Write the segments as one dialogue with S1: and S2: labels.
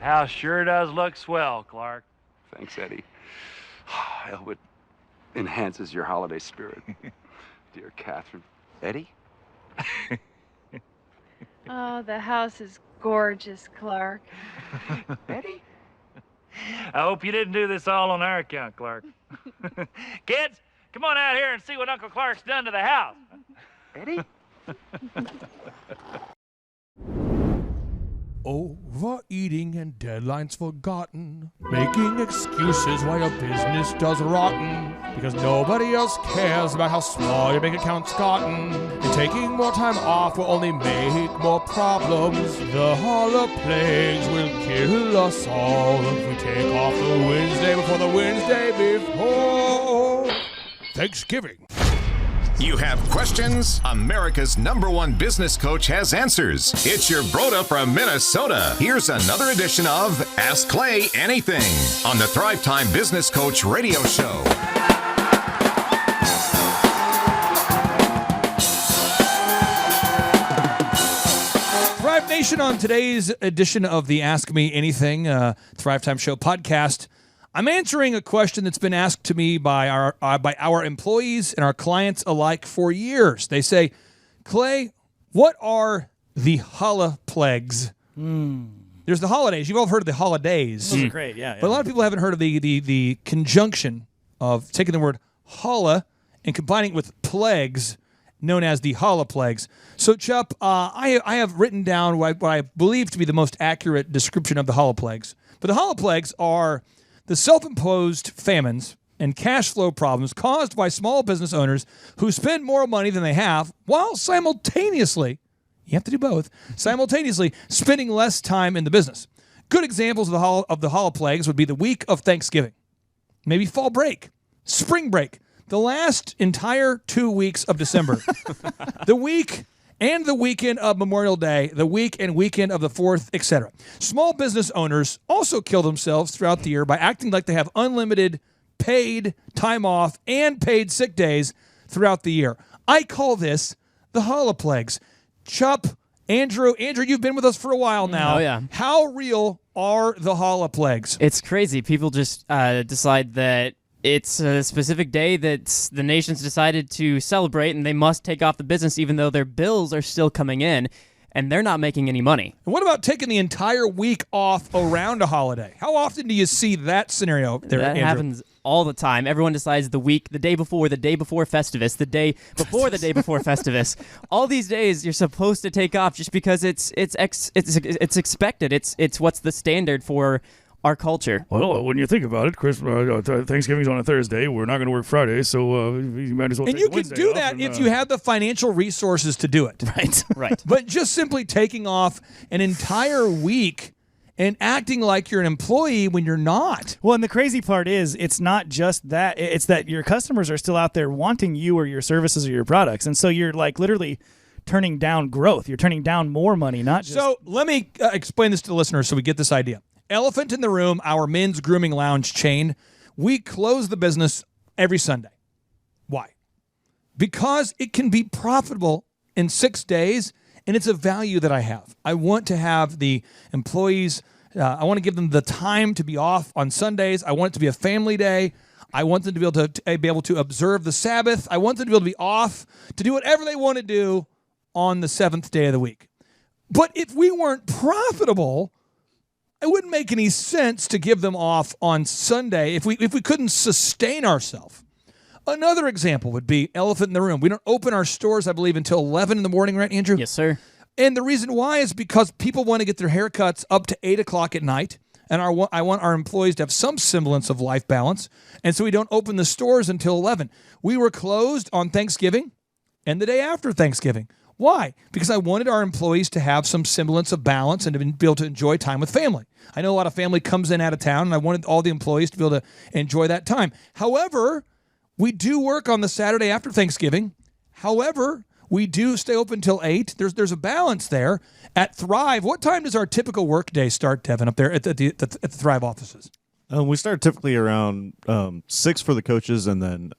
S1: House sure does look swell, Clark.
S2: Thanks, Eddie. I hope it enhances your holiday spirit. Dear Catherine. Eddie?
S3: Oh, the house is gorgeous, Clark.
S2: Eddie?
S1: I hope you didn't do this all on our account, Clark. Kids, come on out here and see what Uncle Clark's done to the house.
S2: Eddie?
S4: Overeating and deadlines forgotten, making excuses why your business does rotten, because nobody else cares about how small your bank account's gotten, and taking more time off will only make more problems. The Holi-Plagues will kill us all if we take off the Wednesday before the Wednesday before Thanksgiving.
S5: You have questions? America's #1 business coach has answers. It's your Broda from Minnesota. Here's another edition of Ask Clay Anything on the Thrivetime Business Coach Radio Show.
S4: Thrive Nation, on today's edition of the Ask Me Anything Thrivetime Show podcast, I'm answering a question that's been asked to me by our employees and our clients alike for years. They say, Clay, what are the Holi-Plagues? There's the holidays. You've all heard of the holidays.
S6: Those are great, yeah.
S4: But a lot of people haven't heard of the conjunction of taking the word holla and combining it with plagues, known as the Holi-Plagues. So, Chup, I have written down what I believe to be the most accurate description of the Holi-Plagues. But the Holi-Plagues are the self-imposed famines and cash flow problems caused by small business owners who spend more money than they have while simultaneously, you have to do both, simultaneously spending less time in the business. Good examples of the Holi-Plagues would be the week of Thanksgiving, maybe fall break, spring break, the last entire 2 weeks of December, the week and the weekend of Memorial Day, the week and weekend of the 4th, etc. Small business owners also kill themselves throughout the year by acting like they have unlimited paid time off and paid sick days throughout the year. I call this the Holi-Plagues. Chup, Andrew, you've been with us for a while now.
S6: Oh, yeah.
S4: How real are the Holi-Plagues?
S6: It's crazy. People just decide that it's a specific day that the nation's decided to celebrate, and they must take off the business even though their bills are still coming in, and they're not making any money.
S4: And what about taking the entire week off around a holiday? How often do you see that scenario there,
S6: That
S4: Andrew?
S6: happens all the time. Everyone decides the day before Festivus, the day before the day before Festivus. All these days you're supposed to take off just because it's expected. It's what's the standard for our culture.
S7: Well, when you think about it, Thanksgiving's on a Thursday. We're not going to work Friday, so you might as well
S4: And
S7: take
S4: you can
S7: Wednesday
S4: do
S7: off
S4: that
S7: and,
S4: if you have the financial resources to do it.
S6: Right.
S4: But just simply taking off an entire week and acting like you're an employee when you're not.
S8: Well, and the crazy part is it's not just that. It's that your customers are still out there wanting you or your services or your products. And so you're like literally turning down growth. You're turning down more money, not just...
S4: So let me explain this to the listeners so we get this idea. Elephant in the Room, our men's grooming lounge chain, we close the business every Sunday. Why? Because it can be profitable in 6 days, and it's a value that I have. I want to have the employees, I want to give them the time to be off on Sundays. I want it to be a family day. I want them to be able to observe the Sabbath. I want them to be able to be off to do whatever they want to do on the 7th day of the week. But if we weren't profitable, it wouldn't make any sense to give them off on Sunday if we couldn't sustain ourselves. Another example would be elephant in the room. We don't open our stores, I believe, until 11 in the morning, right, Andrew?
S6: Yes, sir.
S4: And the reason why is because people want to get their haircuts up to 8 o'clock at night, and I want our employees to have some semblance of life balance, and so we don't open the stores until 11. We were closed on Thanksgiving and the day after Thanksgiving. Why? Because I wanted our employees to have some semblance of balance and to be able to enjoy time with family. I know a lot of family comes in out of town, and I wanted all the employees to be able to enjoy that time. However, we do work on the Saturday after Thanksgiving. However, we do stay open till 8. There's a balance there. At Thrive, what time does our typical work day start, Devin, up there at the Thrive offices?
S9: We start typically around 6 for the coaches, and then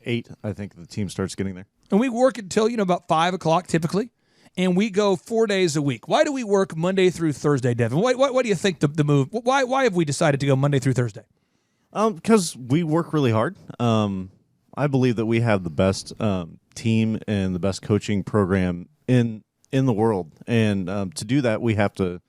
S9: 8, I think the team starts getting there.
S4: And we work until, about 5 o'clock typically. and we go 4 days a week. Why do we work Monday through Thursday, Devin? What do you think the move? Why have we decided to go Monday through Thursday?
S9: Because we work really hard. I believe that we have the best team and the best coaching program in the world, and to do that, we have to,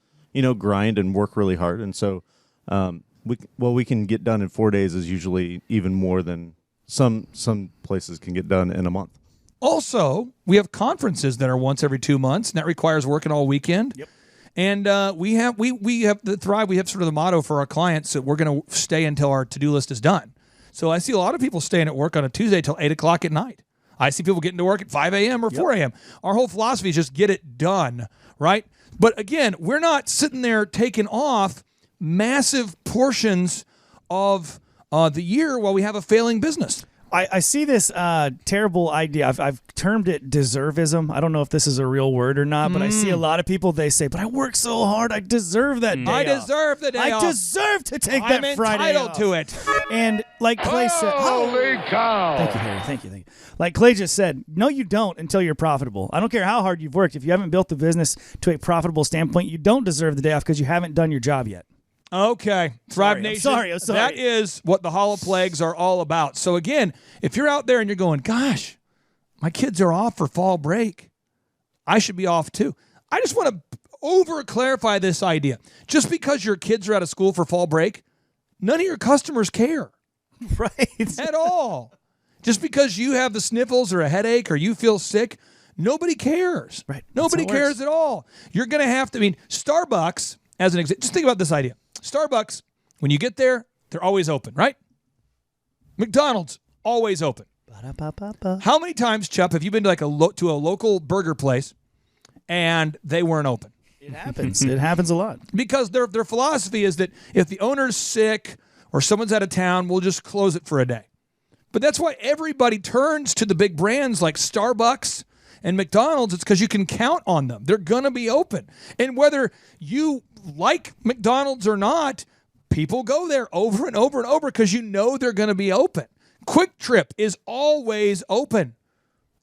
S9: grind and work really hard. And so, what we can get done in 4 days is usually even more than some places can get done in a month.
S4: Also, we have conferences that are once every 2 months, and that requires working all weekend.
S8: Yep.
S4: And we have the Thrive. We have sort of the motto for our clients that we're going to stay until our to-do list is done. So I see a lot of people staying at work on a Tuesday till 8 o'clock at night. I see people getting to work at 5 a.m. or 4 a.m. Our whole philosophy is just get it done, right? But again, we're not sitting there taking off massive portions of the year while we have a failing business.
S8: I see this terrible idea. I've termed it deservism. I don't know if this is a real word or not, but I see a lot of people, they say, but I work so hard, I deserve that day
S4: I
S8: off.
S4: deserve the day off.
S8: I deserve to take
S4: I'm
S8: that Friday
S4: entitled
S8: off.
S4: to it.
S8: And like Clay said...
S10: Holy cow!
S8: Thank you, Harry. Thank you. Like Clay just said, no, you don't until you're profitable. I don't care how hard you've worked. If you haven't built the business to a profitable standpoint, you don't deserve the day off because you haven't done your job yet.
S4: Okay, Thrive Nation.
S8: I'm sorry.
S4: That is what the Holi-Plagues are all about. So again, if you're out there and you're going, gosh, my kids are off for fall break, I should be off too. I just want to over-clarify this idea. Just because your kids are out of school for fall break, none of your customers care.
S8: Right.
S4: At all. Just because you have the sniffles or a headache or you feel sick, nobody cares.
S8: Right.
S4: Nobody
S8: That's how it
S4: cares at all. You're going to have to, Starbucks, as an example, just think about this idea. Starbucks, when you get there, they're always open, right? McDonald's, always open.
S8: Ba-da-ba-ba-ba.
S4: How many times, Chup, have you been to to a local burger place and they weren't open?
S8: It happens. It happens a lot.
S4: Because their philosophy is that if the owner's sick or someone's out of town, we'll just close it for a day. But that's why everybody turns to the big brands like Starbucks and McDonald's. It's because you can count on them. They're going to be open. And whether you like McDonald's or not, people go there over and over and over because you know they're going to be open. Quick Trip is always open.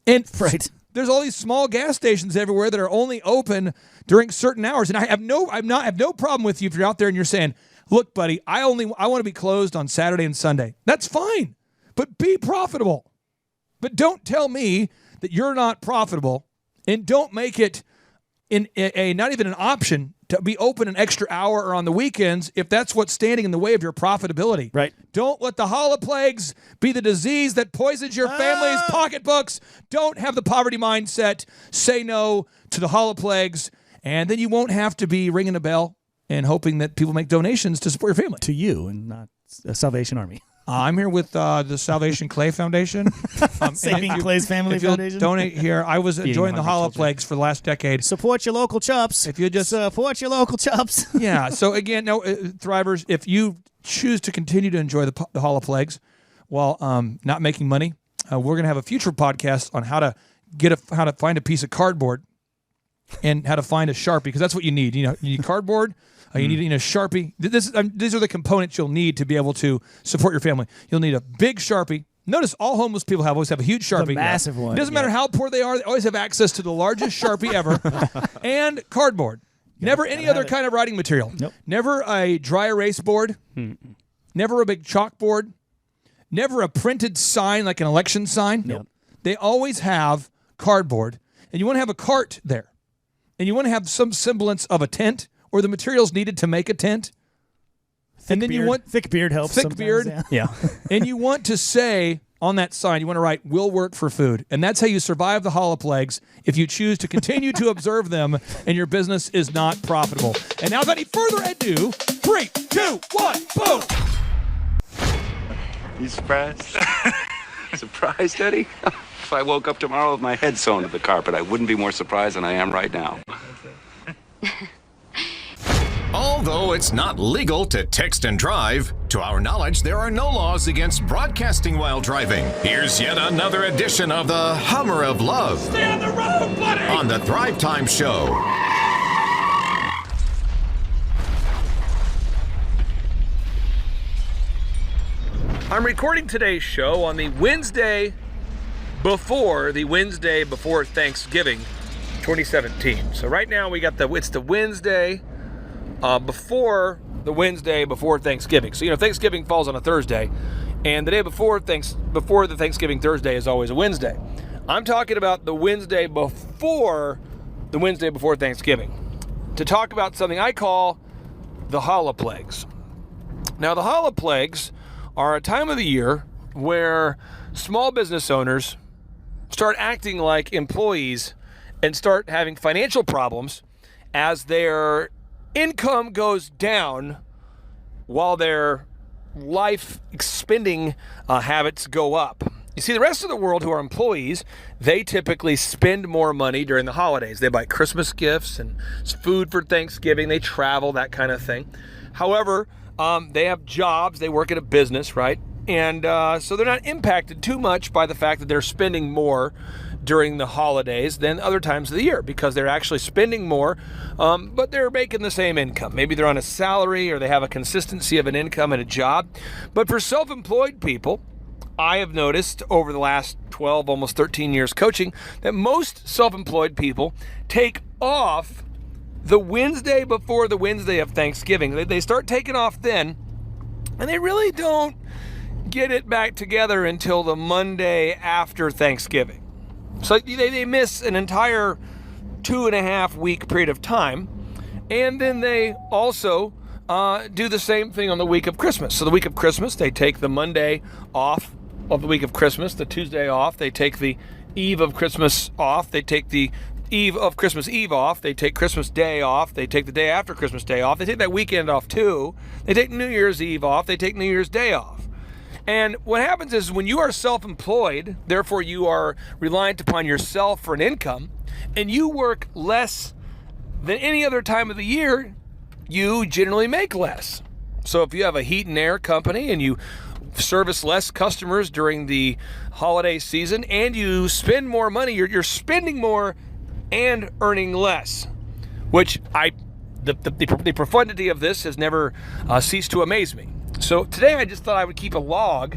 S4: And
S8: right.
S4: There's all these small gas stations everywhere that are only open during certain hours. And I have no problem with you if you're out there and you're saying, look, buddy, I want to be closed on Saturday and Sunday. That's fine. But be profitable. But don't tell me that you're not profitable, and don't make it not even an option to be open an extra hour or on the weekends if that's what's standing in the way of your profitability.
S8: Right.
S4: Don't let the Holi-Plagues be the disease that poisons your family's pocketbooks. Don't have the poverty mindset. Say no to the Holi-Plagues, and then you won't have to be ringing a bell and hoping that people make donations to support your family.
S8: To you and not Salvation Army.
S4: I'm here with the Salvation Clay Foundation.
S8: Saving Clay's Family Foundation.
S4: Donate here. I was enjoying the Holi-Plagues for the last decade.
S8: Support your local chops.
S4: If you just
S8: support your local chops.
S4: Yeah. So again, no, Thrivers, if you choose to continue to enjoy the Holi-Plagues while not making money, we're gonna have a future podcast on how to find a piece of cardboard and how to find a Sharpie, because that's what you need. You need cardboard. You need a Sharpie. These are the components you'll need to be able to support your family. You'll need a big Sharpie. Notice all homeless people always have a huge Sharpie.
S8: The massive one.
S4: It doesn't matter how poor they are. They always have access to the largest Sharpie ever. And cardboard. Never any other kind of writing material.
S8: Nope.
S4: Never a dry erase board. Never a big chalkboard. Never a printed sign like an election sign.
S8: Nope.
S4: They always have cardboard. And you want to have a cart there. And you want to have some semblance of a tent or the materials needed to make a tent. And then you want
S8: thick beard helps.
S4: Thick beard.
S8: Yeah.
S4: And you want to say on that sign, you want to write, "Will work for food." And that's how you survive the Holi-Plagues if you choose to continue to observe them and your business is not profitable. And now, without any further ado, 3, 2, 1, boom!
S2: You surprised? Surprised, Eddie? If I woke up tomorrow with my head sewn to the carpet, I wouldn't be more surprised than I am right now.
S5: Although it's not legal to text and drive, to our knowledge, there are no laws against broadcasting while driving. Here's yet another edition of the Hummer of Love.
S1: Stay on the road, buddy!
S5: On the Thrivetime Show.
S11: I'm recording today's show on the Wednesday before Thanksgiving. 2017. So right now we got it's the Wednesday before the Wednesday before Thanksgiving. So Thanksgiving falls on a Thursday, and the day before the Thanksgiving Thursday is always a Wednesday. I'm talking about the Wednesday before Thanksgiving to talk about something I call the Holi-Plagues. Now, the Holi-Plagues are a time of the year where small business owners start acting like employees and start having financial problems as their income goes down while their life spending habits go up. You see, the rest of the world who are employees, they typically spend more money during the holidays. They buy Christmas gifts and food for Thanksgiving. They travel, that kind of thing. However, they have jobs. They work at a business, right? And so they're not impacted too much by the fact that they're spending more during the holidays than other times of the year, because they're actually spending more, but they're making the same income. Maybe they're on a salary or they have a consistency of an income at a job. But for self-employed people, I have noticed over the last 12, almost 13 years coaching, that most self-employed people take off the Wednesday before the Wednesday of Thanksgiving. They start taking off then, and they really don't get it back together until the Monday after Thanksgiving. So they miss an entire 2.5 week period of time. And then they also do the same thing on the week of Christmas. So the week of Christmas, they take the Monday off of the week of Christmas, the Tuesday off. They take the eve of Christmas off. They take the eve of Christmas Eve off. They take Christmas Day off. They take the day after Christmas Day off. They take that weekend off too. They take New Year's Eve off. They take New Year's Day off. And what happens is when you are self-employed, therefore you are reliant upon yourself for an income, and you work less than any other time of the year, you generally make less. So if you have a heat and air company and you service less customers during the holiday season and you spend more money, you're spending more and earning less, which the profundity of this has never ceased to amaze me. So today I just thought I would keep a log,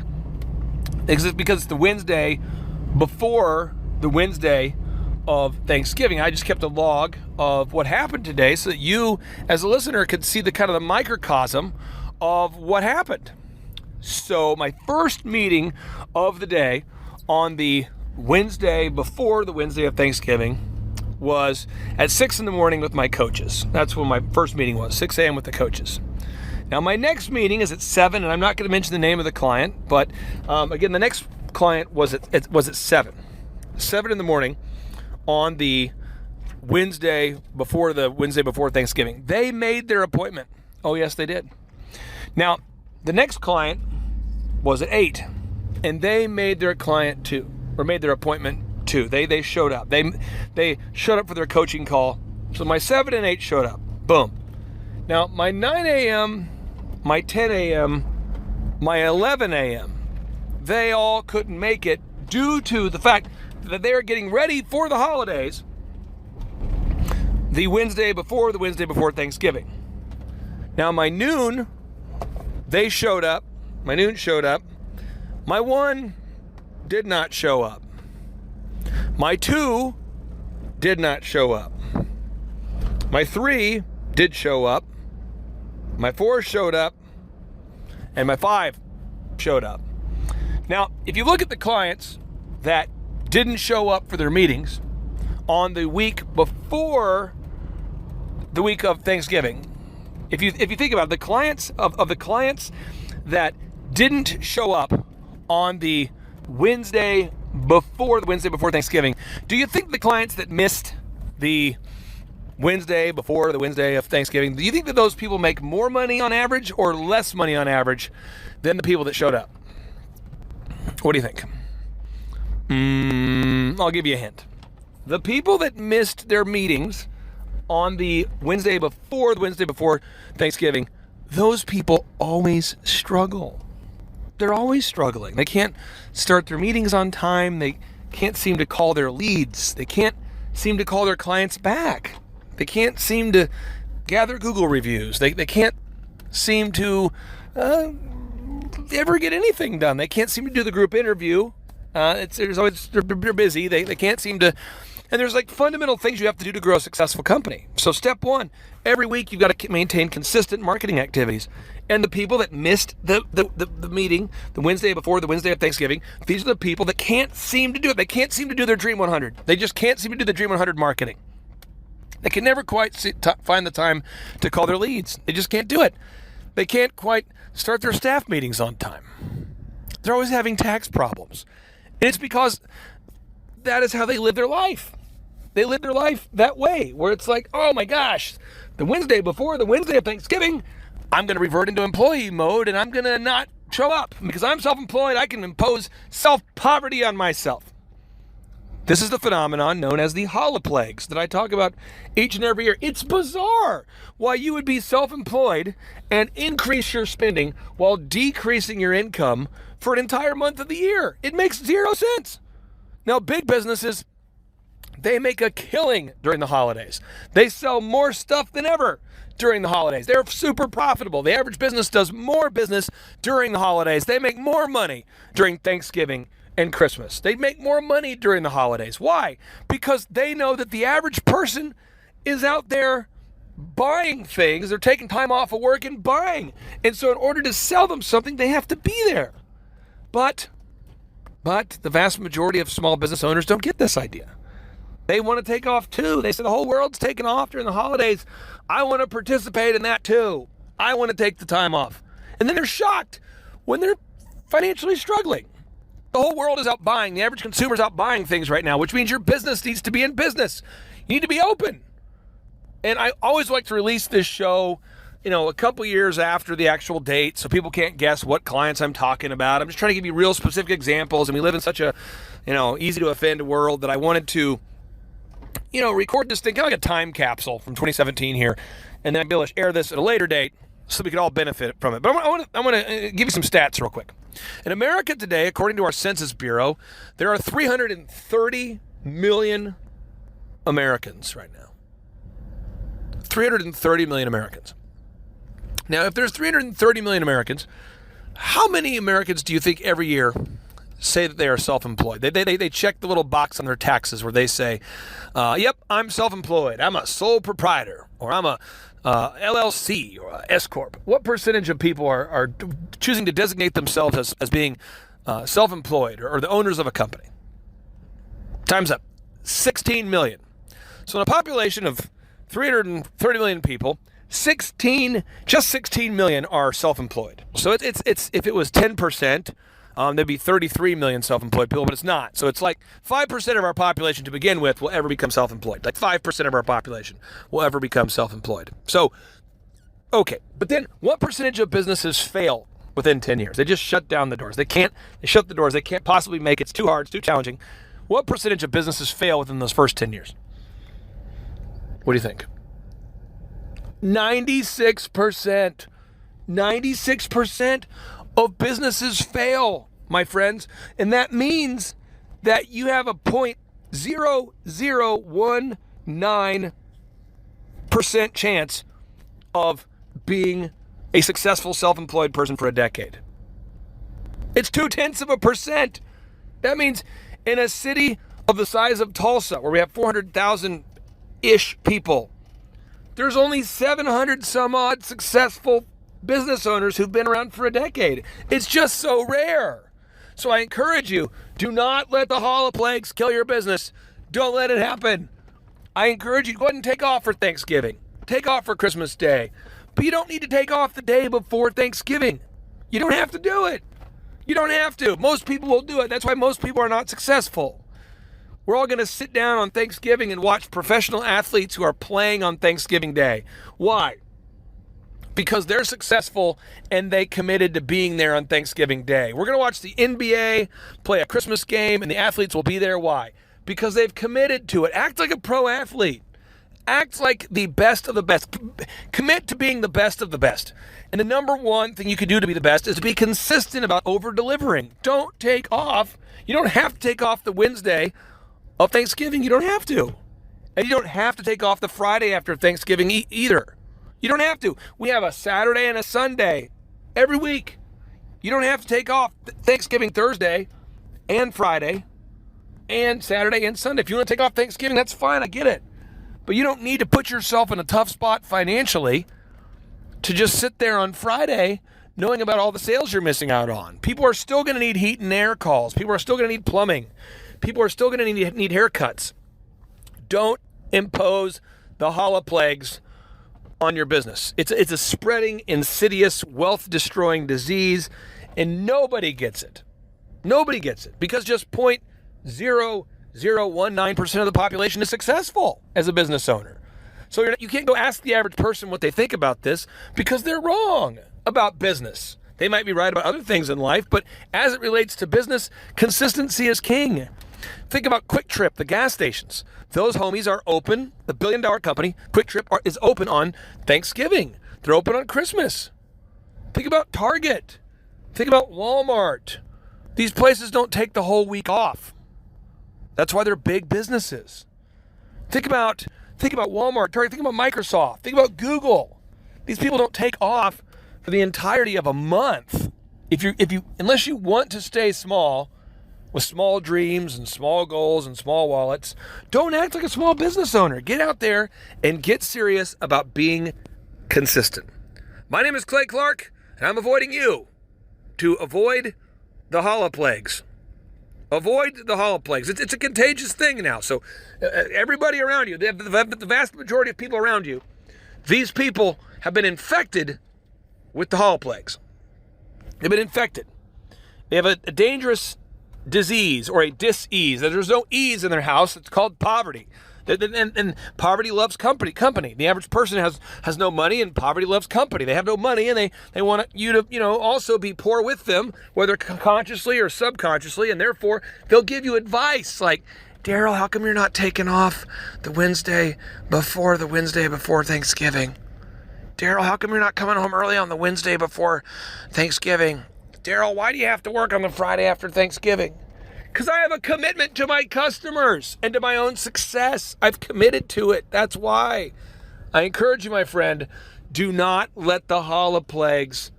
S11: because it's the Wednesday before the Wednesday of Thanksgiving. I just kept a log of what happened today so that you as a listener could see the kind of the microcosm of what happened. So my first meeting of the day on the Wednesday before the Wednesday of Thanksgiving was at 6 in the morning with my coaches. That's when my first meeting was, 6 a.m. with the coaches. Now, my next meeting is at 7, and I'm not going to mention the name of the client, but again, the next client was at 7. 7 in the morning on the Wednesday before Thanksgiving. They made their appointment. Oh, yes, they did. Now, the next client was at 8, and they made their appointment too. They showed up. They showed up for their coaching call. So my 7 and 8 showed up. Boom. Now, my 9 a.m., my 10 a.m., my 11 a.m., they all couldn't make it due to the fact that they're getting ready for the holidays the Wednesday before Thanksgiving. Now, my noon, they showed up. My noon showed up. My 1 did not show up. My 2 did not show up. My 3 did show up. My 4 showed up, and my 5 showed up. Now, if you look at the clients that didn't show up for their meetings on the week before the week of Thanksgiving, if you think about it, the clients of the clients that didn't show up on the Wednesday before Thanksgiving, do you think the clients that missed the Wednesday before the Wednesday of Thanksgiving, do you think that those people make more money on average or less money on average than the people that showed up? What do you think? I'll give you a hint. The people that missed their meetings on the Wednesday before Thanksgiving, those people always struggle. They're always struggling. They can't start their meetings on time. They can't seem to call their leads. They can't seem to call their clients back. They can't seem to gather Google reviews. They can't seem to ever get anything done. They can't seem to do the group interview. They're busy. They can't seem to And there's like fundamental things you have to do to grow a successful company. So step one, every week you've got to maintain consistent marketing activities. And the people that missed the meeting, the Wednesday before, the Wednesday of Thanksgiving, these are the people that can't seem to do it. They can't seem to do their Dream 100. They just can't seem to do the Dream 100 marketing. They can never quite find the time to call their leads. They just can't do it. They can't quite start their staff meetings on time. They're always having tax problems. And it's because that is how they live their life. They live their life that way, where it's like, oh my gosh, the Wednesday before, the Wednesday of Thanksgiving, I'm going to revert into employee mode and I'm going to not show up. Because I'm self-employed, I can impose self-poverty on myself. This is the phenomenon known as the Holi-Plagues that I talk about each and every year. It's bizarre why you would be self-employed and increase your spending while decreasing your income for an entire month of the year. It makes zero sense. Now, big businesses, they make a killing during the holidays. They sell more stuff than ever during the holidays. They're super profitable. The average business does more business during the holidays. They make more money during Thanksgiving and Christmas. They make more money during the holidays. Why? Because they know that the average person is out there buying things. They're taking time off of work and buying. And so in order to sell them something, they have to be there. But the vast majority of small business owners don't get this idea. They want to take off too. They say the whole world's taking off during the holidays. I want to participate in that too. I want to take the time off. And then they're shocked when they're financially struggling. The whole world is out buying. The average consumer is out buying things right now, which means your business needs to be in business. You need to be open. And I always like to release this show, a couple years after the actual date so people can't guess what clients I'm talking about. I'm just trying to give you real specific examples. And we live in such a, easy to offend world that I wanted to, record this thing, kind of like a time capsule from 2017 here. And then I'd be able to air this at a later date so we could all benefit from it. But I want to give you some stats real quick. In America today, according to our Census Bureau, there are 330 million Americans right now. 330 million Americans. Now, if there's 330 million Americans, how many Americans do you think every year say that they are self-employed? They check the little box on their taxes where they say, yep, I'm self-employed. I'm a sole proprietor, or I'm a LLC or a S-Corp. What percentage of people are choosing to designate themselves as being self-employed or the owners of a company? Time's up. 16 million. So in a population of 330 million people, 16 million are self-employed. So it's if it was 10%, there'd be 33 million self-employed people, but it's not. So it's like 5% of our population to begin with will ever become self-employed. Like 5% of our population will ever become self-employed. So, okay. But then what percentage of businesses fail within 10 years? They just shut down the doors. They shut the doors. They can't possibly make it. It's too hard. It's too challenging. What percentage of businesses fail within those first 10 years? What do you think? 96%. 96% of businesses fail, my friends. And that means that you have a 0.0019% chance of being a successful self-employed person for a decade. It's 0.2%. That means in a city of the size of Tulsa, where we have 400,000-ish people, there's only 700 some odd successful business owners who've been around for a decade. It's just so rare. So I encourage you, do not let the Holi-Plagues kill your business. Don't let it happen. I encourage you to go ahead and take off for Thanksgiving. Take off for Christmas Day. But you don't need to take off the day before Thanksgiving. You don't have to do it. You don't have to. Most people will do it. That's why most people are not successful. We're all going to sit down on Thanksgiving and watch professional athletes who are playing on Thanksgiving Day. Why? Because they're successful and they committed to being there on Thanksgiving Day. We're going to watch the NBA play a Christmas game and the athletes will be there. Why? Because they've committed to it. Act like a pro athlete. Act like the best of the best. Commit to being the best of the best. And the number one thing you can do to be the best is to be consistent about over-delivering. Don't take off. You don't have to take off the Wednesday of Thanksgiving. You don't have to. And you don't have to take off the Friday after Thanksgiving either. You don't have to. We have a Saturday and a Sunday every week. You don't have to take off Thanksgiving Thursday and Friday. and Saturday and Sunday. If you want to take off Thanksgiving, that's fine. I get it. But you don't need to put yourself in a tough spot financially to just sit there on Friday knowing about all the sales you're missing out on. People are still going to need heat and air calls. People are still going to need plumbing. People are still going to need haircuts. Don't impose the Holi-Plagues on your business. It's a spreading, insidious, wealth-destroying disease, and nobody gets it. Nobody gets it because just 0.0019% of the population is successful as a business owner. So you can't go ask the average person what they think about this because they're wrong about business. They might be right about other things in life, but as it relates to business, consistency is king. Think about Quick Trip, the gas stations. Those homies are open. The billion-dollar company, Quick Trip, is open on Thanksgiving. They're open on Christmas. Think about Target. Think about Walmart. These places don't take the whole week off. That's why they're big businesses. Think about Walmart, Target, think about Microsoft, think about Google. These people don't take off for the entirety of a month. Unless you want to stay small, with small dreams and small goals and small wallets, don't act like a small business owner. Get out there and get serious about being consistent. My name is Clay Clark, and I'm avoiding you to avoid the Holi-Plagues. Avoid the Holi-Plagues. It's a contagious thing now. So everybody around you, the vast majority of people around you, these people have been infected with the Holi-Plagues. They've been infected. They have a dangerous disease or a dis-ease. There's no ease in their house. It's called poverty. And poverty loves company. The average person has no money, and poverty loves company. They have no money, and they want you to also be poor with them, whether consciously or subconsciously, and therefore they'll give you advice like, Daryl, how come you're not taking off the Wednesday before Thanksgiving? Daryl, how come you're not coming home early on the Wednesday before Thanksgiving? Daryl, why do you have to work on the Friday after Thanksgiving? Because I have a commitment to my customers and to my own success. I've committed to it. That's why. I encourage you, my friend, do not let the Holi-Plagues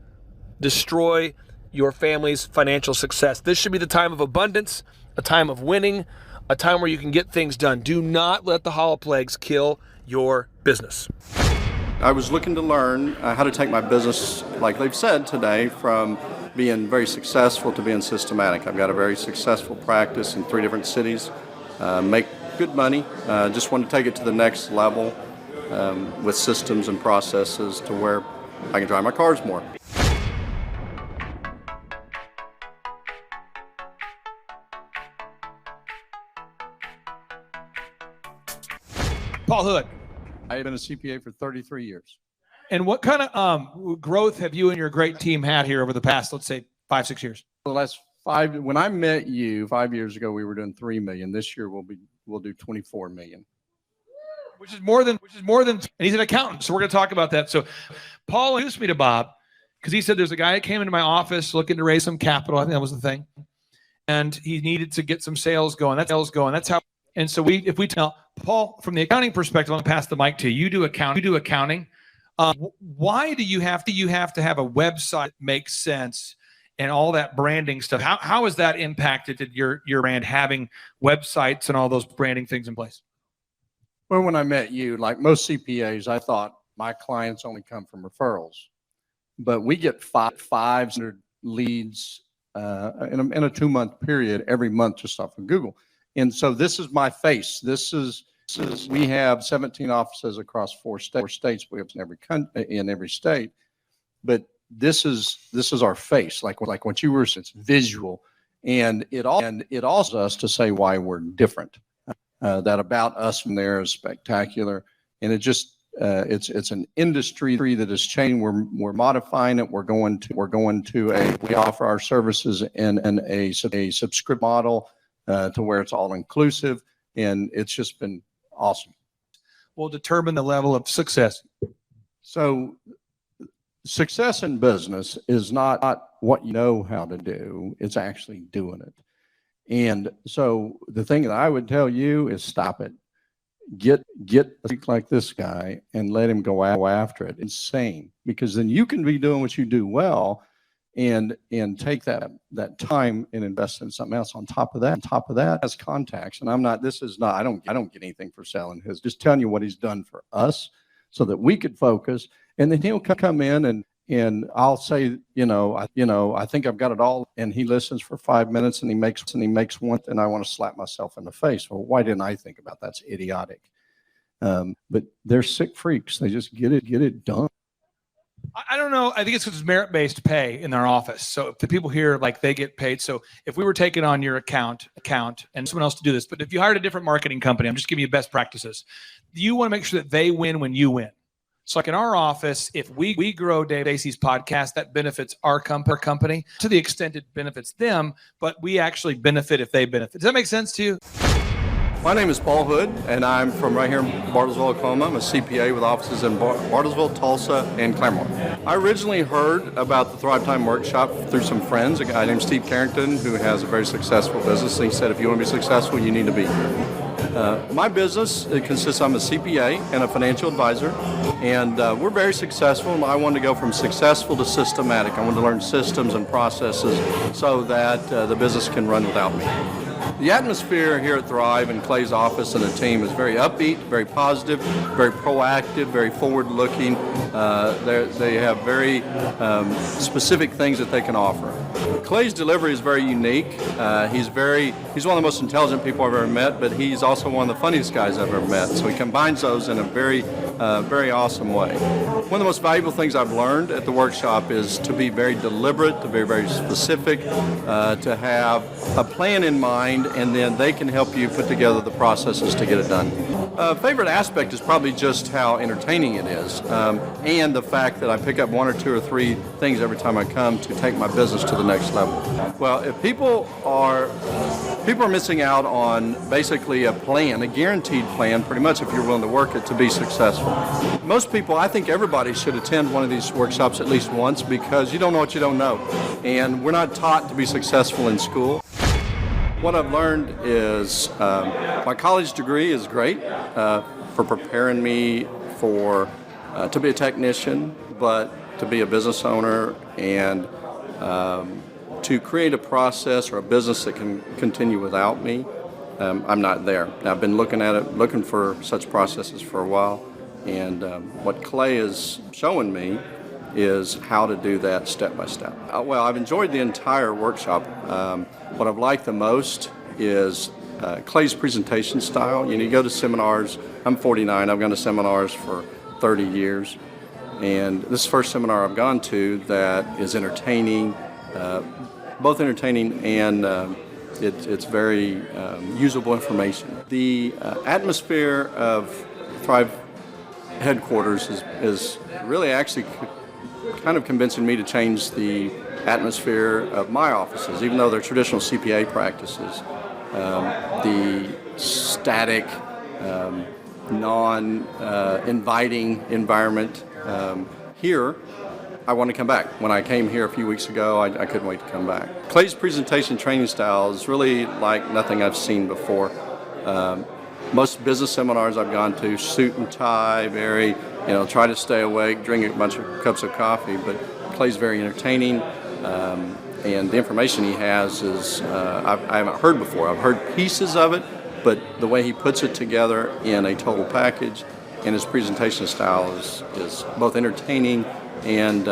S11: destroy your family's financial success. This should be the time of abundance, a time of winning, a time where you can get things done. Do not let the Holi-Plagues kill your business.
S10: I was looking to learn how to take my business, like they've said today, from being very successful to being systematic. I've got a very successful practice in 3 different cities, make good money. Just want to take it to the next level with systems and processes to where I can drive my cars more.
S4: Paul Hood.
S10: I've been a CPA for 33 years.
S4: And what kind of growth have you and your great team had here over the past, let's say, 5-6 years?
S10: The last 5, when I met you 5 years ago, we were doing $3 million. This year we'll do $24 million.
S4: Which is more than, and he's an accountant, so we're going to talk about that. So Paul introduced me to Bob because he said there's a guy that came into my office looking to raise some capital. I think that was the thing. And he needed to get some sales going. That's how. And so if we tell Paul, from the accounting perspective, I'm going to pass the mic to you. You do accounting. Why do you have to have a website that makes sense and all that branding stuff? How has that impacted your brand, having websites and all those branding things in place?
S10: Well, when I met you, like most CPAs, I thought my clients only come from referrals, but we get 500 leads in a 2-month period every month just off of Google. And so this is my face. We have 17 offices across 4 states. We have in every state, but this is our face. Like what you were saying, it's visual, and it also us to say why we're different. That about us from there is spectacular, and it just it's an industry that is changing. We're modifying it. We offer our services in a subscription model to where it's all inclusive, and it's just been awesome.
S4: Will determine the level of success.
S10: So success in business is not what you know how to do, it's actually doing it. And so the thing that I would tell you is stop it. Get like this guy and let him go after it. Insane. Because then you can be doing what you do well, and take that time and invest in something else on top of that has contacts. And I don't get anything for selling his, just telling you what he's done for us so that we could focus. And then he'll come in and I'll say, I think I've got it all. And he listens for 5 minutes and he makes one, and I want to slap myself in the face. Well, why didn't I think about that? That's idiotic. But they're sick freaks. They just get it done.
S4: I don't know. I think it's because it's merit-based pay in our office. So if the people here, like, they get paid. So if we were taking on your account and someone else to do this, but if you hired a different marketing company, I'm just giving you best practices. You want to make sure that they win when you win. So like in our office, if we grow Dave Stacy's podcast, that benefits our company to the extent it benefits them, but we actually benefit if they benefit. Does that make sense to you?
S10: My name is Paul Hood, and I'm from right here in Bartlesville, Oklahoma. I'm a CPA with offices in Bartlesville, Tulsa, and Claremont. I originally heard about the Thrivetime workshop through some friends, a guy named Steve Carrington, who has a very successful business. And he said, if you want to be successful, you need to be here. My business, it consists, I'm a CPA and a financial advisor, and we're very successful. I wanted to go from successful to systematic. I wanted to learn systems and processes so that the business can run without me. The atmosphere here at Thrive and Clay's office and the team is very upbeat, very positive, very proactive, very forward-looking. They have very specific things that they can offer. Clay's delivery is very unique. He's one of the most intelligent people I've ever met, but he's also one of the funniest guys I've ever met. So he combines those in a very awesome way. One of the most valuable things I've learned at the workshop is to be very deliberate, to be very specific, to have a plan in mind, and then they can help you put together the processes to get it done. Favorite aspect is probably just how entertaining it is, and the fact that I pick up 1 or 2 or 3 things every time I come to take my business to the next level. Well, if people are missing out on basically a plan, a guaranteed plan, pretty much if you're willing to work it to be successful. Most people, I think everybody should attend one of these workshops at least once, because you don't know what you don't know, and we're not taught to be successful in school. What I've learned is my college degree is great for preparing me for to be a technician, but to be a business owner and to create a process or a business that can continue without me, I'm not there. Now, I've been looking for such processes for a while, and what Clay is showing me is how to do that step by step. Well, I've enjoyed the entire workshop. What I've liked the most is Clay's presentation style. You go to seminars. I'm 49. I've gone to seminars for 30 years. And this is the first seminar I've gone to that is entertaining, both entertaining and it's very usable information. The atmosphere of Thrive headquarters is really actually kind of convincing me to change the atmosphere of my offices, even though they're traditional CPA practices. The static, non-inviting environment here, I want to come back. When I came here a few weeks ago, I couldn't wait to come back. Clay's presentation training style is really like nothing I've seen before. Most business seminars I've gone to, suit and tie, very, try to stay awake, drink a bunch of cups of coffee, but Clay's very entertaining, and the information he has is, I haven't heard before. I've heard pieces of it, but the way he puts it together in a total package and his presentation style is both entertaining and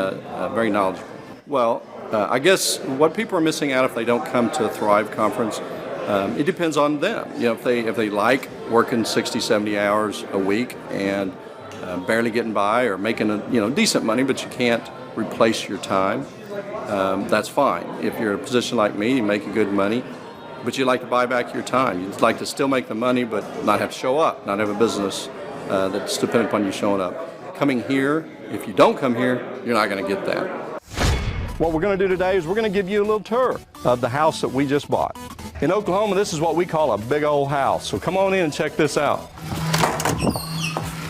S10: very knowledgeable. Well, I guess what people are missing out if they don't come to a Thrive conference, it depends on them. If they like working 60, 70 hours a week and barely getting by or making decent money, but you can't replace your time, that's fine. If you're in a position like me, you make good money, but you like to buy back your time. You'd like to still make the money, but not have to show up, not have a business that's dependent upon you showing up. Coming here, if you don't come here, you're not going to get that. What we're going to do today is we're going to give you a little tour of the house that we just bought. In Oklahoma, this is what we call a big old house. So come on in and check this out.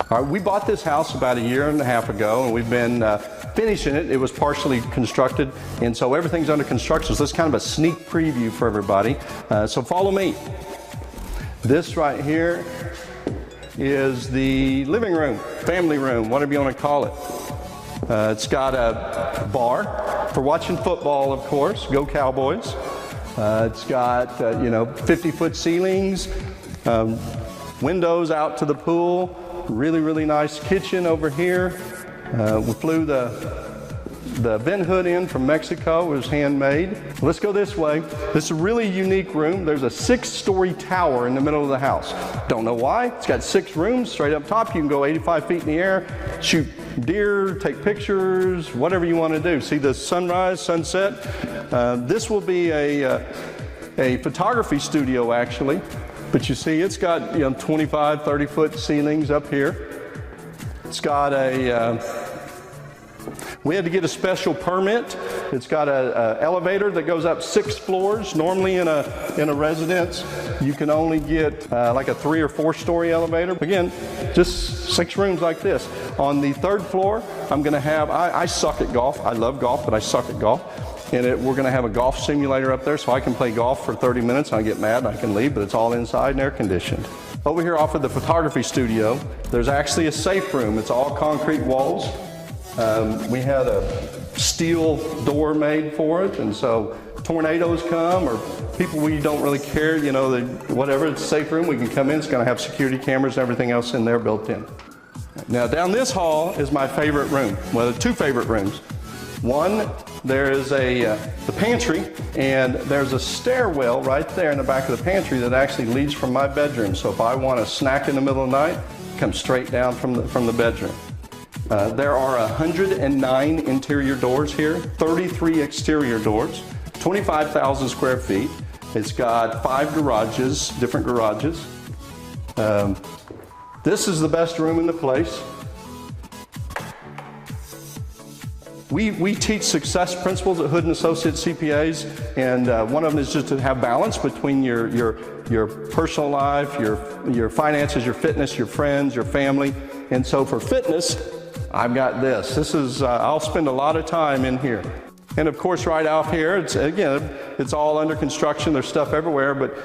S10: All right, we bought this house about 1.5 years ago, and we've been finishing it. It was partially constructed, and so everything's under construction. So this is kind of a sneak preview for everybody. So follow me. This right here is the living room, family room, whatever you want to call it. It's got a bar, for watching football, of course. Go Cowboys. It's got, 50-foot ceilings, windows out to the pool, really, really nice kitchen over here. We flew the vent hood in from Mexico. It was handmade. Let's go this way. This is a really unique room. There's a 6-story tower in the middle of the house. Don't know why. It's got 6 rooms straight up top. You can go 85 feet in the air, shoot deer, take pictures, whatever you want to do. See the sunrise, sunset. This will be a photography studio, actually. But you see, it's got 25, 30-foot ceilings up here. It's got we had to get a special permit. It's got a elevator that goes up 6 floors. Normally in a residence, you can only get like a 3 or 4-story elevator. Again, just 6 rooms like this. On the 3rd floor, I'm going to have, I suck at golf. I love golf, but I suck at golf. And we're going to have a golf simulator up there so I can play golf for 30 minutes and I get mad and I can leave, but it's all inside and air conditioned. Over here off of the photography studio, there's actually a safe room. It's all concrete walls. We had a steel door made for it, and so tornadoes come or people we don't really care, whatever, it's a safe room, we can come in. It's going to have security cameras and everything else in there built in. Now down this hall is my favorite room. Well, 2 favorite rooms. One, there is the pantry, and there's a stairwell right there in the back of the pantry that actually leads from my bedroom. So if I want a snack in the middle of the night, come straight down from the bedroom. There are 109 interior doors here, 33 exterior doors, 25,000 square feet. It's got 5 garages, different garages. This is the best room in the place. We teach success principles at Hood & Associates CPAs, and one of them is just to have balance between your personal life, your finances, your fitness, your friends, your family. And so for fitness, I've got this. This is, I'll spend a lot of time in here. And of course, right out here, it's all under construction. There's stuff everywhere, but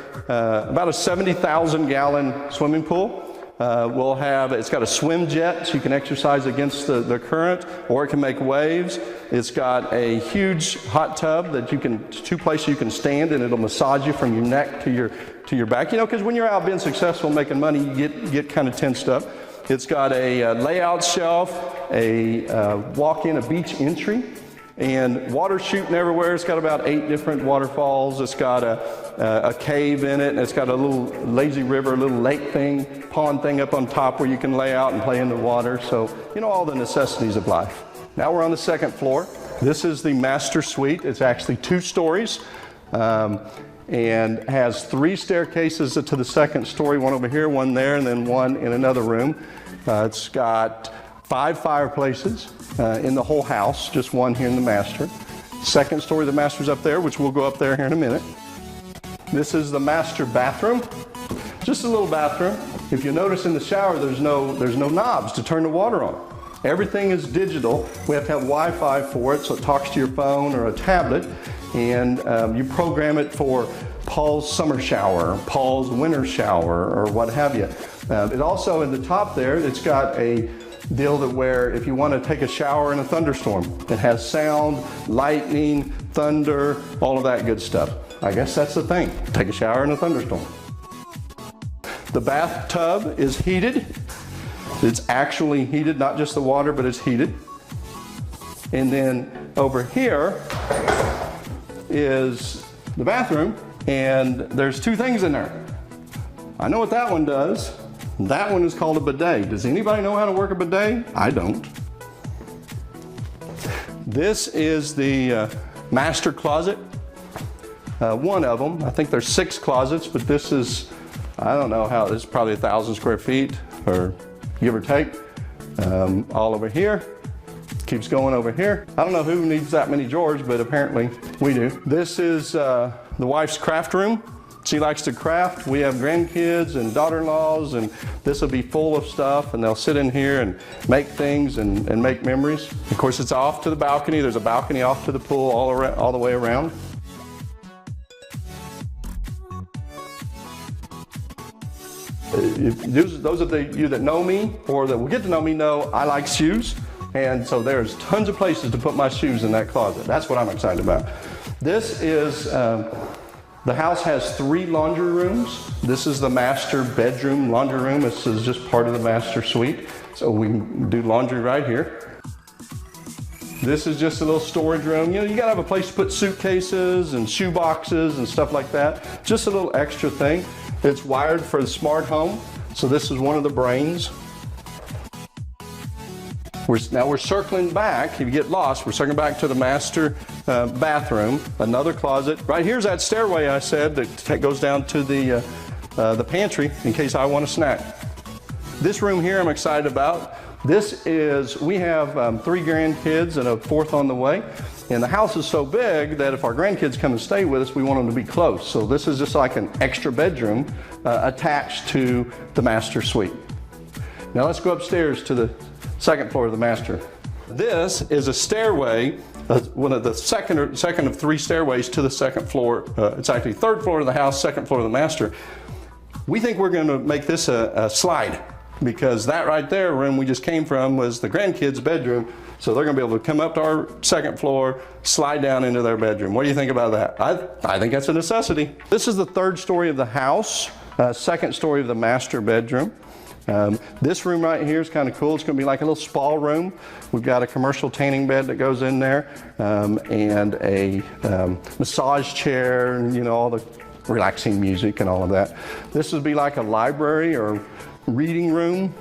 S10: about a 70,000 gallon swimming pool. It's got a swim jet, so you can exercise against the current, or it can make waves. It's got a huge hot tub that 2 places you can stand, and it'll massage you from your neck to your back. Because when you're out being successful, making money, you get kind of tensed up. It's got a layout shelf, a walk-in, a beach entry, and water shooting everywhere. It's got about 8 different waterfalls. It's got a cave in it, and it's got a little lazy river, a little lake thing, pond thing up on top where you can lay out and play in the water. So, all the necessities of life. Now we're on the 2nd floor. This is the master suite. It's actually 2 stories. And has 3 staircases to the 2nd story, one over here, one there, and then one in another room. It's got 5 fireplaces in the whole house, just one here in the master. 2nd story, the master's up there, which we'll go up there here in a minute. This is the master bathroom, just a little bathroom. If you notice in the shower, there's no knobs to turn the water on. Everything is digital. We have to have Wi-Fi for it, so it talks to your phone or a tablet, and you program it for Paul's summer shower, Paul's winter shower, or what have you. It also, in the top there, it's got a deal that where if you want to take a shower in a thunderstorm, it has sound, lightning, thunder, all of that good stuff. I guess that's the thing, take a shower in a thunderstorm. The bathtub is heated. It's actually heated, not just the water, but it's heated. And then over here is the bathroom, and there's 2 things in there. I know what that one does. That one is called a bidet. Does anybody know how to work a bidet? I don't. This is the master closet. One of them. I think there's 6 closets, but this is, I don't know how, this is probably 1,000 square feet, or give or take. All over here. Keeps going over here. I don't know who needs that many drawers, but apparently we do. This is the wife's craft room. She likes to craft. We have grandkids and daughter-in-laws, and this will be full of stuff, and they'll sit in here and make things and make memories. Of course, it's off to the balcony. There's a balcony off to the pool all the way around. Those of you that know me or that will get to know me know I like shoes. And so there's tons of places to put my shoes in that closet. That's what I'm excited about. This is, the house has 3 laundry rooms. This is the master bedroom laundry room. This is just part of the master suite. So we can do laundry right here. This is just a little storage room. You know, you gotta have a place to put suitcases and shoe boxes and stuff like that. Just a little extra thing. It's wired for the smart home. So this is one of the brains. Now we're circling back. If you get lost, we're circling back to the master bathroom, another closet. Right here's that stairway I said that goes down to the pantry in case I want a snack. This room here I'm excited about. This is, we have 3 grandkids and a 4th on the way. And the house is so big that if our grandkids come and stay with us, we want them to be close. So this is just like an extra bedroom attached to the master suite. Now let's go upstairs to the 2nd floor of the master. This is a stairway, one of the second of 3 stairways to the 2nd floor. It's actually 3rd floor of the house, 2nd floor of the master. We think we're going to make this a slide, because that right there, room we just came from, was the grandkids' bedroom. So they're going to be able to come up to our 2nd floor, slide down into their bedroom. What do you think about that? I think that's a necessity. This is the 3rd story of the house, 2nd story of the master bedroom. This room right here is kind of cool. It's going to be like a little spa room. We've got a commercial tanning bed that goes in there, and a massage chair, and you know, all the relaxing music and all of that. This would be like a library or reading room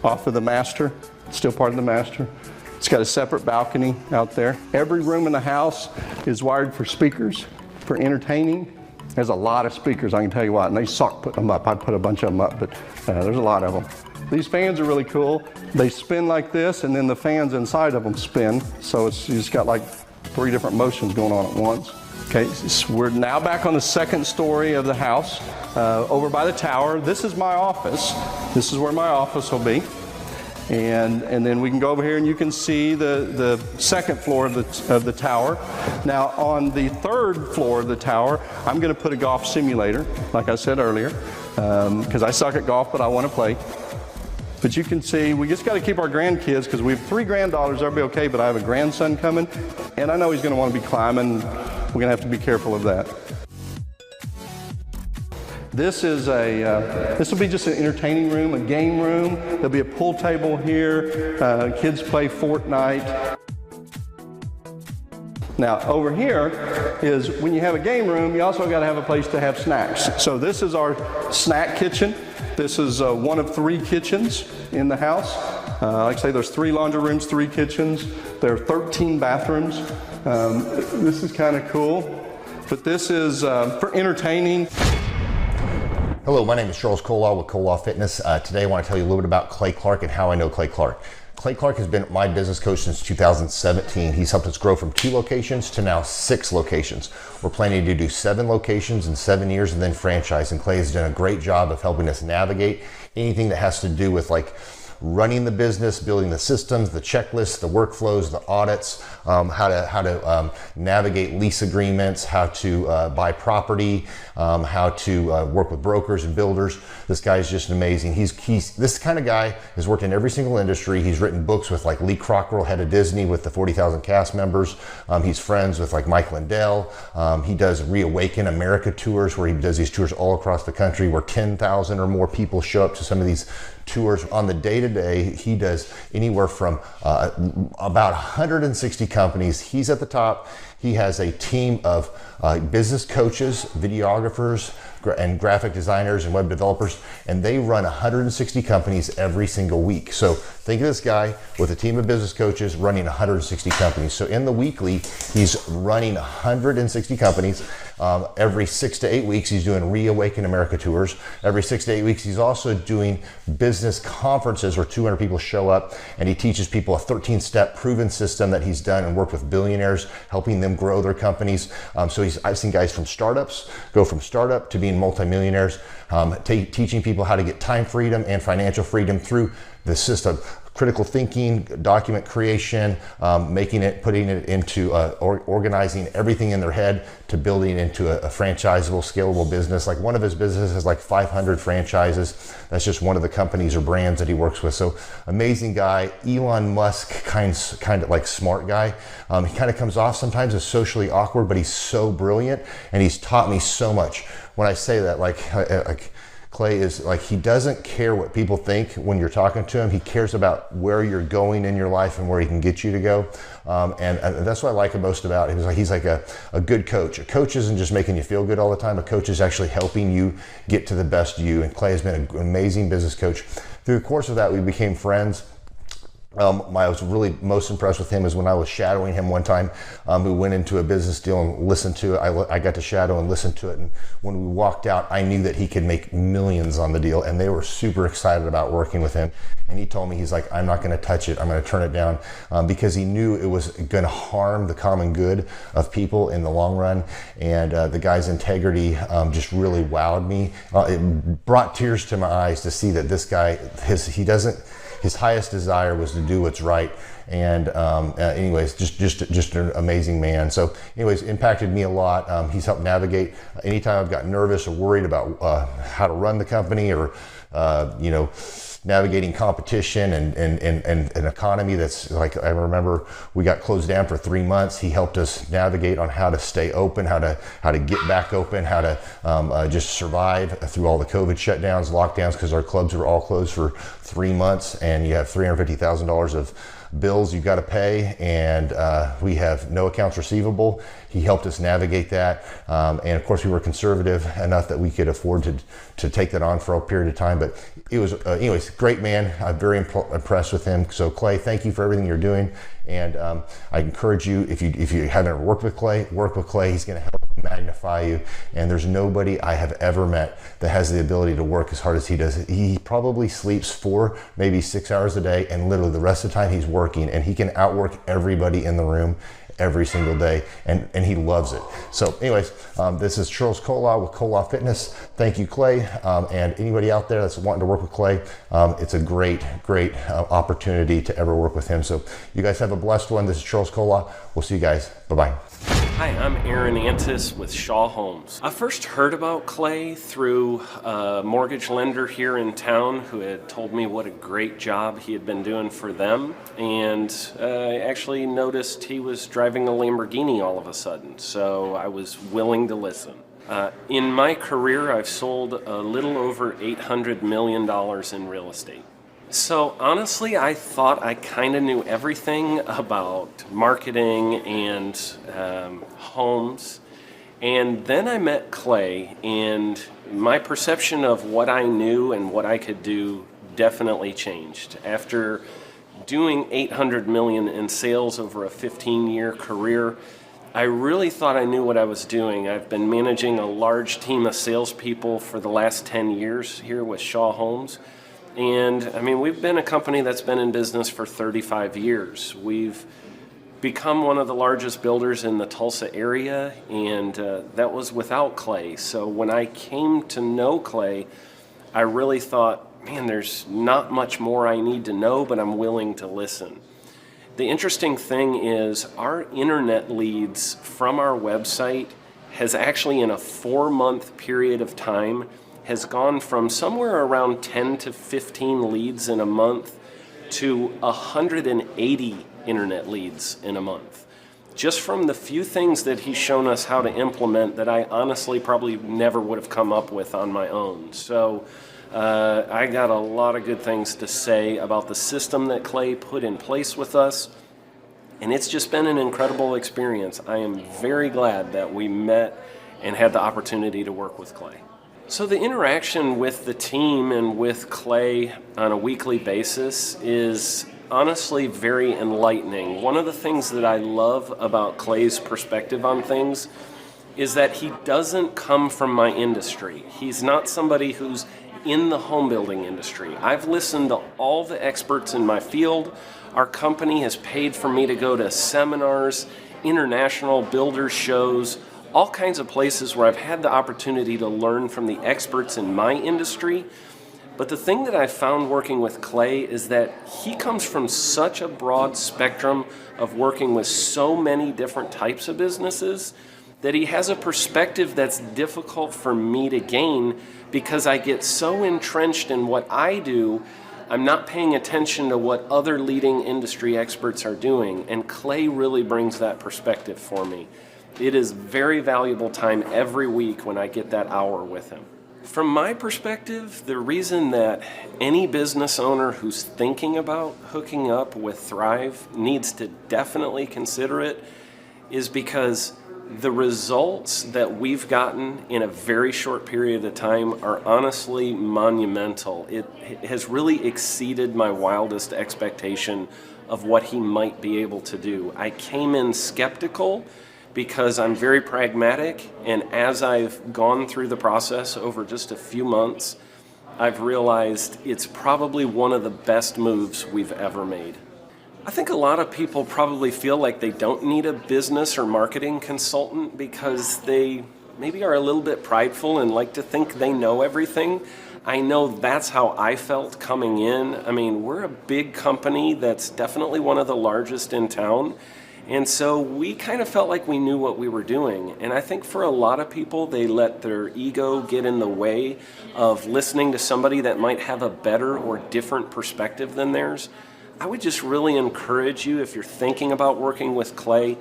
S10: off of the master, still part of the master. It's got a separate balcony out there. Every room in the house is wired for speakers, for entertaining. There's a lot of speakers, I can tell you what, and they suck putting them up. I put a bunch of them up, but there's a lot of them. These fans are really cool. They spin like this, and then the fans inside of them spin. So it's you just got like 3 different motions going on at once. Okay, so we're now back on the 2nd story of the house, over by the tower. This is my office. This is where my office will be. And then we can go over here and you can see the 2nd floor of the tower. Now on the 3rd floor of the tower, I'm going to put a golf simulator, like I said earlier, because I suck at golf, but I want to play. But you can see, we just got to keep our grandkids, because we have 3 granddaughters, that'll be okay, but I have a grandson coming, and I know he's going to want to be climbing. We're going to have to be careful of that. This is this will be just an entertaining room, a game room. There'll be a pool table here. Kids play Fortnite. Now over here is when you have a game room, you also got to have a place to have snacks. So this is our snack kitchen. This is one of 3 kitchens in the house. Like I say, there's 3 laundry rooms, 3 kitchens. There are 13 bathrooms. This is kind of cool. But this is for entertaining.
S12: Hello, my name is Charles Colaw with Colaw Fitness. Today I want to tell you a little bit about Clay Clark and how I know Clay Clark. Clay Clark has been my business coach since 2017. He's helped us grow from 2 locations to now 6 locations. We're planning to do 7 locations in 7 years and then franchise. And Clay has done a great job of helping us navigate anything that has to do with like running the business, building the systems, the checklists, the workflows, the audits, how to navigate lease agreements, how to buy property, how to work with brokers and builders. This guy is just amazing. He's this kind of guy has worked in every single industry. He's written books with like Lee Crockrell, head of Disney, with the 40,000 cast members. He's friends with like Mike Lindell. He does Reawaken America tours, where he does these tours all across the country, where 10,000 or more people show up to some of these tours. On the day-to-day, he does anywhere from about 160 companies. He's at the top. He has a team of business coaches, videographers, and graphic designers and web developers, and they run 160 companies every single week. So think of this guy with a team of business coaches running 160 companies. So in the weekly, he's running 160 companies. Every 6 to 8 weeks, he's doing Reawaken America tours. Every 6 to 8 weeks, he's also doing business conferences where 200 people show up, and he teaches people a 13-step proven system that he's done and worked with billionaires, helping them grow their companies. So I've seen guys from startups go from startup to being multimillionaires, teaching people how to get time freedom and financial freedom through the system critical thinking, document creation, putting it into organizing everything in their head to building into a franchisable, scalable business. Like one of his businesses has like 500 franchises. That's just one of the companies or brands that he works with. So amazing guy, Elon Musk kind of like smart guy. He kind of comes off sometimes as socially awkward, but he's so brilliant and he's taught me so much. When I say that, like Clay is like, he doesn't care what people think when you're talking to him. He cares about where you're going in your life and where he can get you to go. And that's what I like most about him. He's like a good coach. A coach isn't just making you feel good all the time. A coach is actually helping you get to the best you. And Clay has been an amazing business coach. Through the course of that, we became friends. I was really most impressed with him is when I was shadowing him one time. We went into a business deal and listened to it. I got to shadow and listen to it. And when we walked out, I knew that he could make millions on the deal. And they were super excited about working with him. And he told me, he's like, I'm not going to touch it. I'm going to turn it down because he knew it was going to harm the common good of people in the long run. And the guy's integrity just really wowed me. It brought tears to my eyes to see that this guy, his highest desire was to do what's right. And anyways, just an amazing man. So anyways, impacted me a lot. He's helped navigate anytime I've got nervous or worried about how to run the company or, navigating competition and an economy that's like, I remember we got closed down for 3 months. He helped us navigate on how to stay open, how to get back open, how to just survive through all the COVID shutdowns, lockdowns, because our clubs were all closed for 3 months and you have $350,000 of bills you got to pay, and we have no accounts receivable. He helped us navigate that, and of course we were conservative enough that we could afford to take that on for a period of time. But it was anyways, great man. I'm very impressed with him. So Clay, thank you for everything you're doing, and I encourage you, if you haven't ever worked with Clay, work with Clay. He's going to help magnify you, and there's nobody I have ever met that has the ability to work as hard as he does. He probably sleeps 4, maybe 6 hours a day, and literally the rest of the time he's working, and he can outwork everybody in the room every single day, and he loves it. So anyways, this is Charles Kola with Kola Fitness. Thank you, Clay, and anybody out there that's wanting to work with Clay, it's a great opportunity to ever work with him. So you guys have a blessed one. This is Charles Kola. We'll see you guys. Bye-bye.
S13: Hi, I'm Aaron Antis with Shaw Homes. I first heard about Clay through a mortgage lender here in town who had told me what a great job he had been doing for them, and I actually noticed he was driving a Lamborghini all of a sudden, so I was willing to listen. In my career, I've sold a little over $800 million in real estate. So honestly, I thought I kind of knew everything about marketing and homes. And then I met Clay, and my perception of what I knew and what I could do definitely changed. After doing $800 million in sales over a 15-year career, I really thought I knew what I was doing. I've been managing a large team of salespeople for the last 10 years here with Shaw Homes. And I mean, we've been a company that's been in business for 35 years. We've become one of the largest builders in the Tulsa area, and that was without Clay. So when I came to know Clay, I really thought, man, there's not much more I need to know, but I'm willing to listen. The interesting thing is our internet leads from our website has actually, in a 4-month period of time, has gone from somewhere around 10 to 15 leads in a month to 180 internet leads in a month. Just from the few things that he's shown us how to implement that I honestly probably never would have come up with on my own. So I got a lot of good things to say about the system that Clay put in place with us, and it's just been an incredible experience. I am very glad that we met and had the opportunity to work with Clay. So the interaction with the team and with Clay on a weekly basis is honestly very enlightening. One of the things that I love about Clay's perspective on things is that he doesn't come from my industry. He's not somebody who's in the home building industry. I've listened to all the experts in my field. Our company has paid for me to go to seminars, international builder shows, all kinds of places where I've had the opportunity to learn from the experts in my industry. But the thing that I found working with Clay is that he comes from such a broad spectrum of working with so many different types of businesses that he has a perspective that's difficult for me to gain because I get so entrenched in what I do, I'm not paying attention to what other leading industry experts are doing, and Clay really brings that perspective for me. It is very valuable time every week when I get that hour with him. From my perspective, the reason that any business owner who's thinking about hooking up with Thrive needs to definitely consider it is because the results that we've gotten in a very short period of time are honestly monumental. It has really exceeded my wildest expectation of what he might be able to do. I came in skeptical because I'm very pragmatic, and as I've gone through the process over just a few months, I've realized it's probably one of the best moves we've ever made. I think a lot of people probably feel like they don't need a business or marketing consultant because they maybe are a little bit prideful and like to think they know everything. I know that's how I felt coming in. I mean, we're a big company that's definitely one of the largest in town. And so we kind of felt like we knew what we were doing. And I think for a lot of people, they let their ego get in the way of listening to somebody that might have a better or different perspective than theirs. I would just really encourage you, if you're thinking about working with Clay,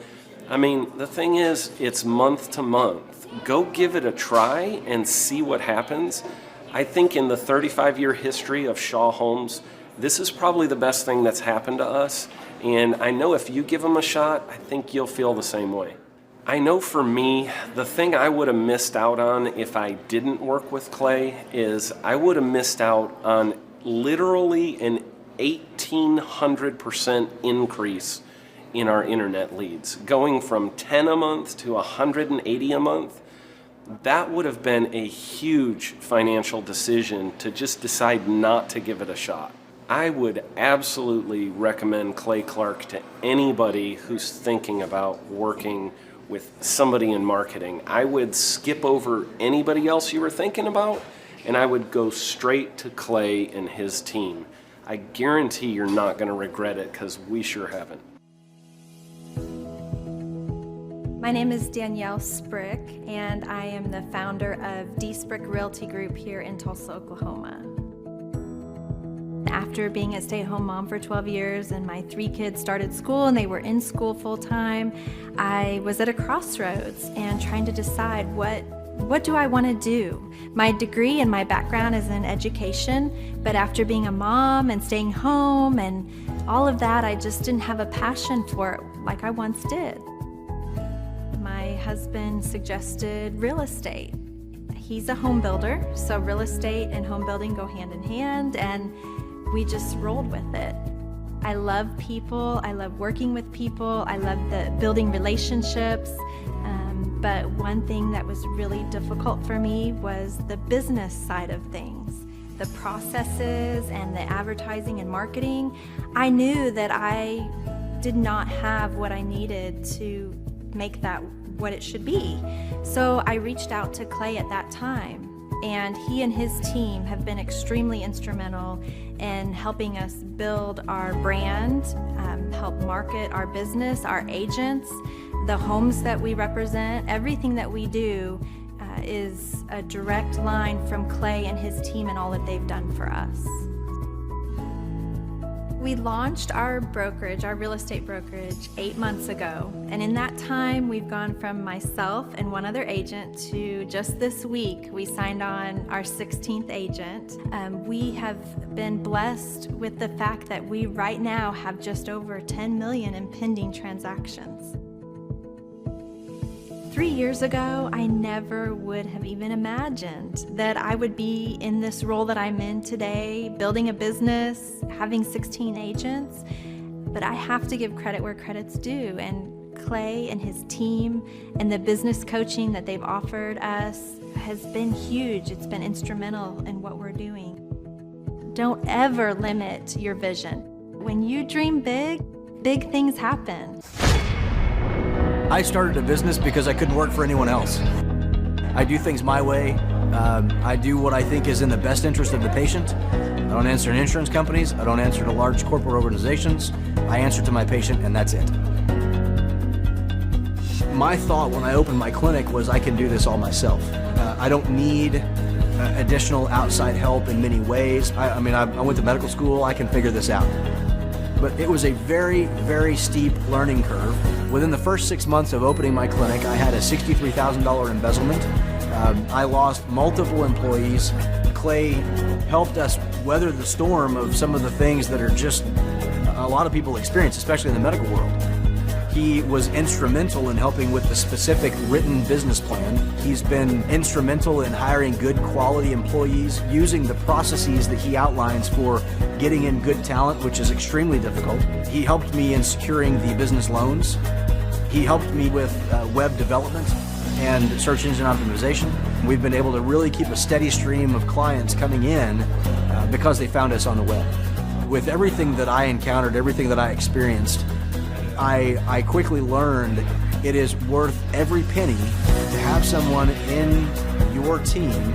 S13: I mean, the thing is, it's month to month. Go give it a try and see what happens. I think in the 35-year history of Shaw Homes, this is probably the best thing that's happened to us. And I know if you give them a shot, I think you'll feel the same way. I know for me, the thing I would have missed out on if I didn't work with Clay is I would have missed out on literally an 1,800% increase in our internet leads. Going from 10 a month to 180 a month, that would have been a huge financial decision to just decide not to give it a shot. I would absolutely recommend Clay Clark to anybody who's thinking about working with somebody in marketing. I would skip over anybody else you were thinking about, and I would go straight to Clay and his team. I guarantee you're not going to regret it because we sure haven't.
S14: My name is Danielle Sprick, and I am the founder of D. Sprick Realty Group here in Tulsa, Oklahoma. After being a stay-at-home mom for 12 years and my 3 kids started school and they were in school full-time, I was at a crossroads and trying to decide what do I want to do? My degree and my background is in education, but after being a mom and staying home and all of that, I just didn't have a passion for it like I once did. My husband suggested real estate. He's a home builder, so real estate and home building go hand in hand, and we just rolled with it. I love people, I love working with people, I love building relationships, but one thing that was really difficult for me was the business side of things. The processes and the advertising and marketing. I knew that I did not have what I needed to make that what it should be. So I reached out to Clay at that time, and he and his team have been extremely instrumental in helping us build our brand, help market our business, our agents, the homes that we represent. Everything that we do is a direct line from Clay and his team and all that they've done for us. We launched our brokerage, our real estate brokerage, 8 months ago. And in that time, we've gone from myself and one other agent to just this week, we signed on our 16th agent. We have been blessed with the fact that we right now have just over 10 million in pending transactions. 3 years ago, I never would have even imagined that I would be in this role that I'm in today, building a business, having 16 agents. But I have to give credit where credit's due, and Clay and his team and the business coaching that they've offered us has been huge. It's been instrumental in what we're doing. Don't ever limit your vision. When you dream big, big things happen.
S15: I started a business because I couldn't work for anyone else. I do things my way, I do what I think is in the best interest of the patient. I don't answer to insurance companies. I don't answer to large corporate organizations. I answer to my patient, and that's it. My thought when I opened my clinic was I can do this all myself. I don't need additional outside help in many ways. I went to medical school. I can figure this out. But it was a very, very steep learning curve. Within the first 6 months of opening my clinic, I had a $63,000 embezzlement. I lost multiple employees. Clay helped us weather the storm of some of the things that are just a lot of people experience, especially in the medical world. He was instrumental in helping with the specific written business plan. He's been instrumental in hiring good quality employees, using the processes that he outlines for getting in good talent, which is extremely difficult. He helped me in securing the business loans. He helped me with web development and search engine optimization. We've been able to really keep a steady stream of clients coming in because they found us on the web. With everything that I encountered, everything that I experienced, I quickly learned it is worth every penny to have someone in your team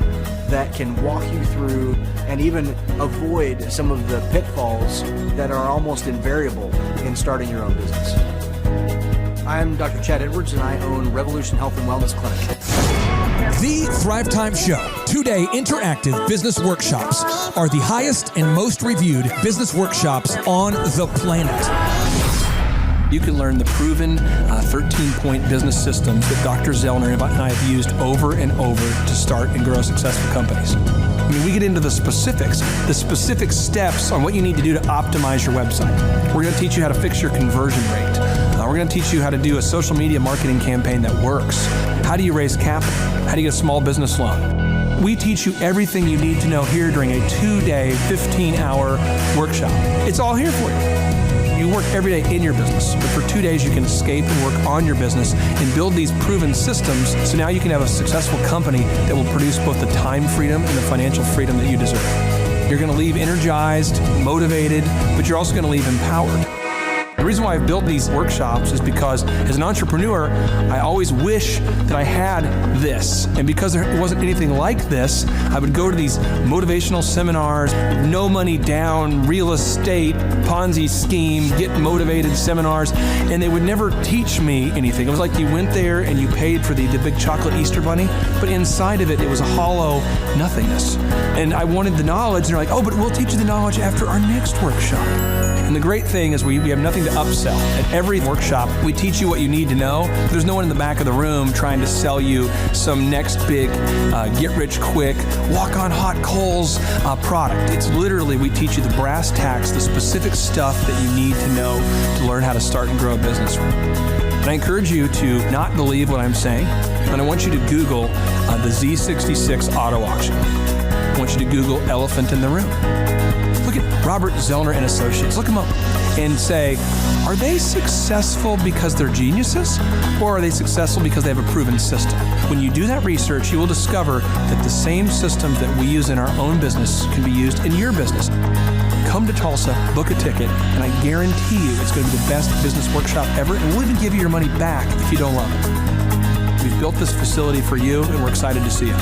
S15: that can walk you through and even avoid some of the pitfalls that are almost invariable in starting your own business. I'm Dr. Chad Edwards, and I own Revolution Health and Wellness Clinic.
S4: The Thrivetime Show, 2-day interactive business workshops, are the highest and most reviewed business workshops on the planet.
S16: You can learn the proven 13-point business systems that Dr. Zellner and I have used over and over to start and grow successful companies. I mean, we get into the specific steps on what you need to do to optimize your website. We're going to teach you how to fix your conversion rate. We're going to teach you how to do a social media marketing campaign that works. How do you raise capital? How do you get a small business loan? We teach you everything you need to know here during a 2-day, 15-hour workshop. It's all here for you. You work every day in your business, but for 2 days you can escape and work on your business and build these proven systems so now you can have a successful company that will produce both the time freedom and the financial freedom that you deserve. You're going to leave energized, motivated, but you're also going to leave empowered. The reason why I've built these workshops is because as an entrepreneur, I always wish that I had this. And because there wasn't anything like this, I would go to these motivational seminars, no money down, real estate, Ponzi scheme, get motivated seminars, and they would never teach me anything. It was like you went there and you paid for the big chocolate Easter bunny, but inside of it, it was a hollow nothingness. And I wanted the knowledge, and they're like, oh, but we'll teach you the knowledge after our next workshop. And the great thing is we have nothing to upsell. At every workshop, we teach you what you need to know. There's no one in the back of the room trying to sell you some next big get-rich-quick, walk-on-hot coals product. It's literally, we teach you the brass tacks, the specific stuff that you need to know to learn how to start and grow a business. And I encourage you to not believe what I'm saying, and I want you to Google the Z66 auto auction. I want you to Google elephant in the room. Look at Robert Zellner and Associates. Look them up and say, are they successful because they're geniuses, or are they successful because they have a proven system? When you do that research, you will discover that the same systems that we use in our own business can be used in your business. Come to Tulsa, book a ticket, and I guarantee you it's going to be the best business workshop ever, and we'll even give you your money back if you don't love it. We've built this facility for you, and we're excited to see you.